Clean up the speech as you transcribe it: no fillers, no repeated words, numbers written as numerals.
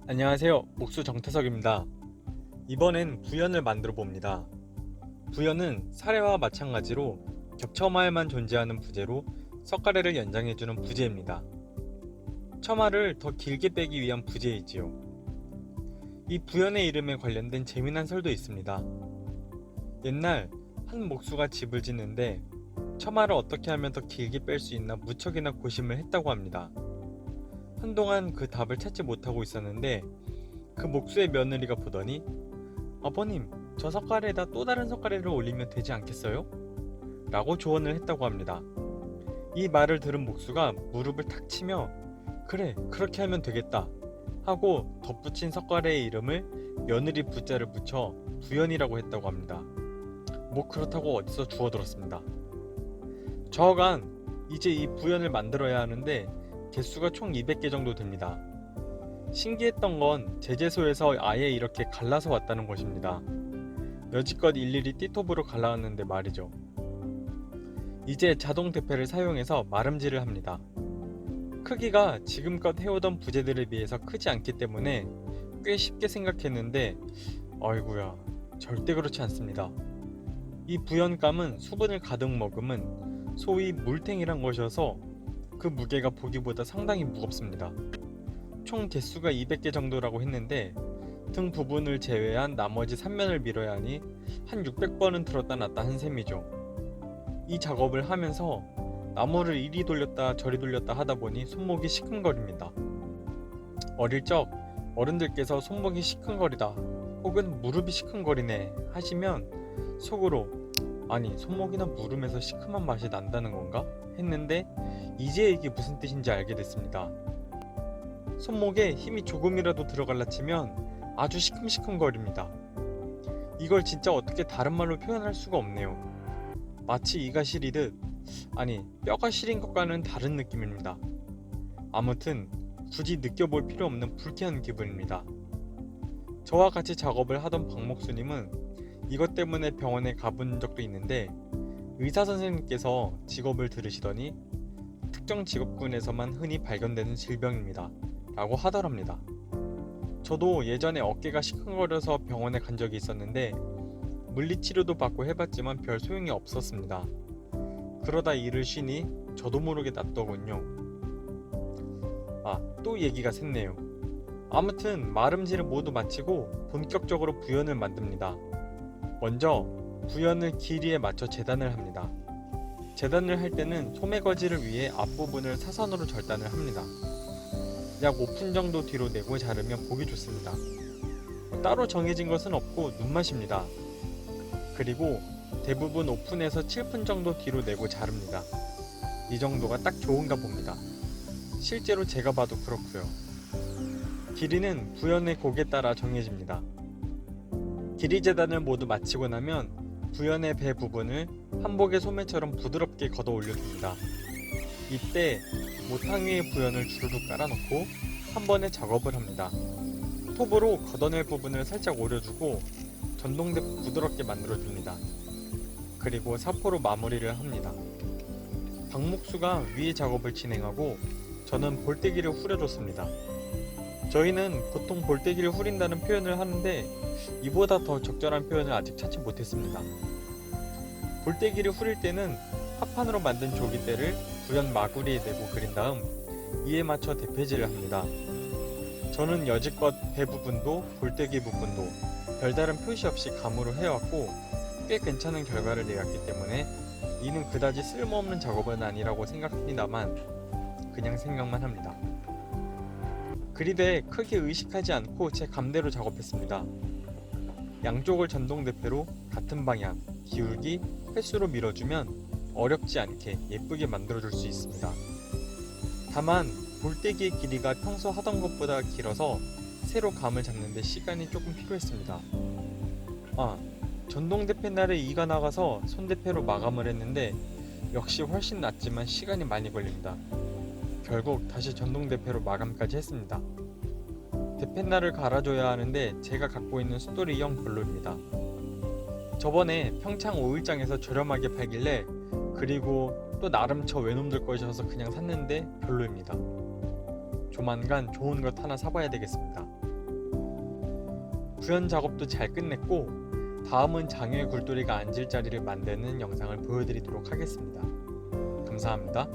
안녕하세요. 목수 정태석입니다. 이번엔 부연을 만들어 봅니다. 부연은 사례와 마찬가지로 겹쳐마에만 존재하는 부재로 석가래를 연장해주는 부재입니다. 처마를 더 길게 빼기 위한 부재이지요. 이 부연의 이름에 관련된 재미난 설도 있습니다. 옛날 한 목수가 집을 짓는데 처마를 어떻게 하면 더 길게 뺄 수 있나 무척이나 고심을 했다고 합니다. 한동안 그 답을 찾지 못하고 있었는데 그 목수의 며느리가 보더니 아버님, 저 석가래에다 또 다른 석가래를 올리면 되지 않겠어요? 라고 조언을 했다고 합니다. 이 말을 들은 목수가 무릎을 탁 치며 그래, 그렇게 하면 되겠다 하고 덧붙인 석가래의 이름을 며느리 부자를 붙여 부연이라고 했다고 합니다. 뭐 그렇다고 어디서 주워들었습니다. 저간 이제 이 부연을 만들어야 하는데 개수가 총 200개 정도 됩니다. 신기했던 건 제재소에서 아예 이렇게 갈라서 왔다는 것입니다. 여지껏 일일이 띠톱으로 갈라왔는데 말이죠. 이제 자동 대패를 사용해서 마름질을 합니다. 크기가 지금껏 해오던 부재들에 비해서 크지 않기 때문에 꽤 쉽게 생각했는데 아이구야, 절대 그렇지 않습니다. 이 부연감은 수분을 가득 머금은 소위 물탱이란 것이어서 그 무게가 보기보다 상당히 무겁습니다. 총 개수가 200개 정도라고 했는데 등 부분을 제외한 나머지 3면을 밀어야 하니 한 600번은 들었다 놨다 한 셈이죠. 이 작업을 하면서 나무를 이리 돌렸다 저리 돌렸다 하다 보니 손목이 시큰거립니다. 어릴 적 어른들께서 손목이 시큰거리다 혹은 무릎이 시큰거리네 하시면 속으로 아니 손목이나 무릎에서 시큼한 맛이 난다는 건가? 했는데 이제 이게 무슨 뜻인지 알게 됐습니다. 손목에 힘이 조금이라도 들어갈라 치면 아주 시큼시큼거립니다. 이걸 진짜 어떻게 다른 말로 표현할 수가 없네요. 마치 이가 시리듯 아니 뼈가 시린 것과는 다른 느낌입니다. 아무튼 굳이 느껴볼 필요 없는 불쾌한 기분입니다. 저와 같이 작업을 하던 박목수님은 이것 때문에 병원에 가본 적도 있는데 의사 선생님께서 직업을 들으시더니 특정 직업군에서만 흔히 발견되는 질병입니다 라고 하더랍니다. 저도 예전에 어깨가 시큰거려서 병원에 간 적이 있었는데 물리치료도 받고 해봤지만 별 소용이 없었습니다. 그러다 일을 쉬니 저도 모르게 낫더군요. 또 얘기가 샜네요. 아무튼 마름질을 모두 마치고 본격적으로 부연을 만듭니다. 먼저 부연을 길이에 맞춰 재단을 합니다. 재단을 할 때는 소매거지를 위해 앞부분을 사선으로 절단을 합니다. 약 5분 정도 뒤로 내고 자르면 보기 좋습니다. 따로 정해진 것은 없고 눈맛입니다. 그리고 대부분 5분에서 7분 정도 뒤로 내고 자릅니다. 이 정도가 딱 좋은가 봅니다. 실제로 제가 봐도 그렇고요. 길이는 부연의 곡에 따라 정해집니다. 길이 재단을 모두 마치고 나면 부연의 배 부분을 한복의 소매처럼 부드럽게 걷어 올려줍니다. 이때 모탕 위에 부연을 주르륵 깔아놓고 한 번에 작업을 합니다. 톱으로 걷어낼 부분을 살짝 오려주고 전동대 부드럽게 만들어줍니다. 그리고 사포로 마무리를 합니다. 박목수가 위에 작업을 진행하고 저는 볼때기를 후려줬습니다. 저희는 보통 볼때기를 후린다는 표현을 하는데 이보다 더 적절한 표현을 아직 찾지 못했습니다. 볼때기를 후릴 때는 합판으로 만든 조기대를 부연 마구리에 대고 그린 다음 이에 맞춰 대패질을 합니다. 저는 여지껏 배 부분도 볼때기 부분도 별다른 표시 없이 감으로 해왔고 꽤 괜찮은 결과를 내왔기 때문에 이는 그다지 쓸모없는 작업은 아니라고 생각합니다만 그냥 생각만 합니다. 그리되 크게 의식하지 않고 제 감대로 작업했습니다. 양쪽을 전동 대패로 같은 방향, 기울기, 횟수로 밀어주면 어렵지 않게 예쁘게 만들어줄 수 있습니다. 다만 볼때기의 길이가 평소 하던 것보다 길어서 새로 감을 잡는데 시간이 조금 필요했습니다. 전동대패 날에 이가 나가서 손대패로 마감을 했는데 역시 훨씬 낫지만 시간이 많이 걸립니다. 결국 다시 전동대패로 마감까지 했습니다. 대패날을 갈아줘야 하는데 제가 갖고 있는 숫돌이형 별로입니다. 저번에 평창 5일장에서 저렴하게 팔길래 그리고 또 나름 저 외놈들 것이어서 그냥 샀는데 별로입니다. 조만간 좋은 것 하나 사봐야 되겠습니다. 구현 작업도 잘 끝냈고 다음은 장유의 굴돌이가 앉을 자리를 만드는 영상을 보여드리도록 하겠습니다. 감사합니다.